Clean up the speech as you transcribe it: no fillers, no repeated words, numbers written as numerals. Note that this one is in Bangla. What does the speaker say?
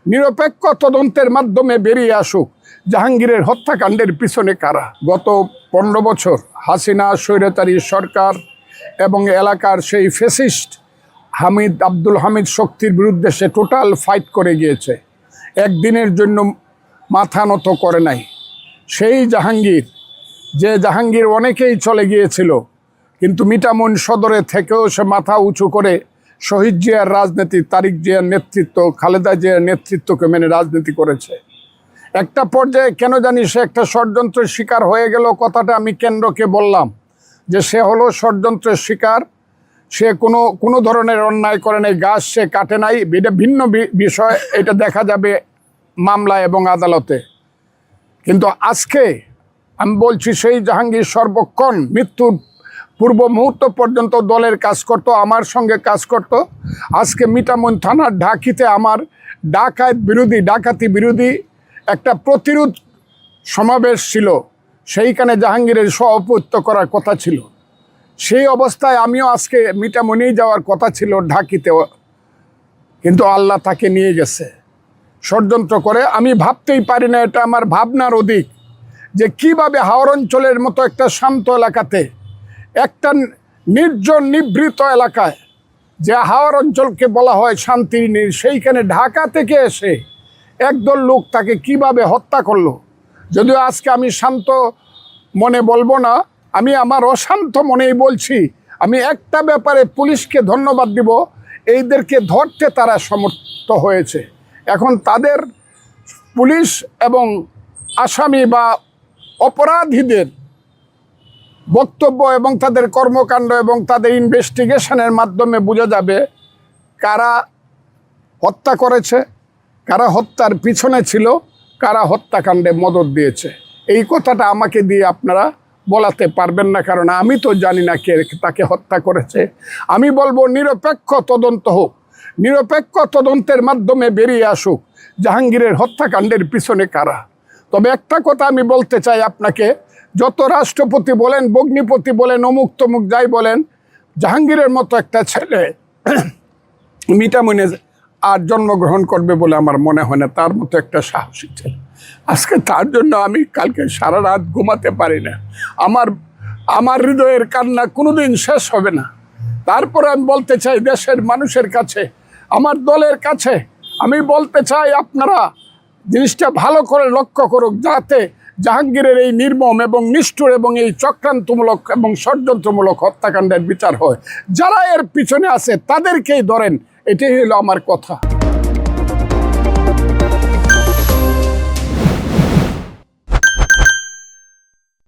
নিরপেক্ষ তদন্তের মাধ্যমে বেরিয়ে আসুক জাহাঙ্গীরের হত্যাকাণ্ডের পিছনে কারা। গত 15 বছর হাসিনা স্বৈরাচারী সরকার এবং এলাকার সেই ফ্যাসিস্ট আব্দুল হামিদ শক্তির বিরুদ্ধে সে টোটাল ফাইট করে গিয়েছে, একদিনের জন্য মাথা নত করে নাই। সেই জাহাঙ্গীর, যে জাহাঙ্গীর অনেকেই চলে গিয়েছিল, কিন্তু মিঠামইন সদরে থেকেও সে মাথা উঁচু করে শহীদ জিয়ার রাজনীতি, তারিক জিয়ার নেতৃত্ব, খালেদা জিয়ার নেতৃত্বকে মেনে রাজনীতি করেছে। একটা পর্যায়ে কেন জানি সে একটা ষড়যন্ত্রের শিকার হয়ে গেল। কথাটা আমি কেন্দ্রকে বললাম যে সে হলো ষড়যন্ত্রের শিকার, সে কোনো ধরনের অন্যায় করে নাই, গাছ সে কাটে নাই, এটা ভিন্ন বিষয়, এটা দেখা যাবে মামলা এবং আদালতে। কিন্তু আজকে আমি বলছি সেই জাহাঙ্গীর সর্বক্ষণ মৃত্যুর পূর্ব মুহূর্ত পর্যন্ত দলের কাজ করত, আমার সঙ্গে কাজ করত। আজকে মিঠামইন থানার ঢাকিতে আমার ডাকাতি বিরোধী একটা প্রতিরোধ সমাবেশ ছিল, সেইখানে জাহাঙ্গীরের সভাপতিত্ব করার কথা ছিল। সেই অবস্থায় আমিও আজকে মিঠামইনেই যাওয়ার কথা ছিল ঢাকিতে, কিন্তু আল্লাহ তাকে নিয়ে গেছে ষড়যন্ত্র করে। আমি ভাবতেই পারি না, এটা আমার ভাবনার অধিক, যে কিভাবে হাওর অঞ্চলের মতো একটা শান্ত এলাকাতে, একটা নির্জন নিভৃত এলাকায়, যে হাওর অঞ্চলকে বলা হয় শান্তির নীড়, সেইখানে ঢাকা থেকে এসে একদল লোক তাকে কিভাবে হত্যা করলো। যদিও আজকে আমি শান্ত মনে বলবো না, আমি আমার অশান্ত মনেই বলছি। আমি একটা ব্যাপারে পুলিশকে ধন্যবাদ দিব, এইদেরকে ধরতে তারা সমর্থ হয়েছে। এখন তাদের পুলিশ এবং আসামি বা অপরাধীদের বক্তব্য এবং তাদের কর্মকাণ্ড এবং তাদের ইনভেস্টিগেশনের মাধ্যমে বোঝা যাবে কারা হত্যা করেছে, কারা হত্যার পিছনে ছিল, কারা হত্যাকাণ্ডে মদত দিয়েছে। এই কথাটা আমাকে দিয়ে আপনারা বলাতে পারবেন না, কারণ আমি তো জানি না কে তাকে হত্যা করেছে। আমি বলবো নিরপেক্ষ তদন্ত হোক, নিরপেক্ষ তদন্তের মাধ্যমে বেরিয়ে আসুক জাহাঙ্গীরের হত্যাকাণ্ডের পিছনে কারা। তবে একটা কথা আমি বলতে চাই আপনাকে, যত রাষ্ট্রপতি বলেন, ভগ্নিপতি বলেন, অমুক তমুক যাই বলেন, জাহাঙ্গীরের মতো একটা ছেলে মিঠামইনে আর জন্মগ্রহণ করবে বলে আমার মনে হয় না। তার মতো একটা সাহসী ছেলে, আজকে তার জন্য আমি কালকে সারা রাত ঘুমাতে পারি না। আমার হৃদয়ের কান্না কোনোদিন শেষ হবে না। তারপরে আমি বলতে চাই দেশের মানুষের কাছে, আমার দলের কাছে আমি বলতে চাই, আপনারা জিনিসটা ভালো করে লক্ষ্য করুক, যাতে জাহাঙ্গীরের এই নির্মম এবং নিষ্ঠুর এবং এই চক্রান্তমূলক এবং ষড়যন্ত্রমূলক হত্যাকাণ্ডের বিচার হয়। যারা এর পিছনে আছে তাদেরকেই ধরেন, এটাই হলো আমার কথা।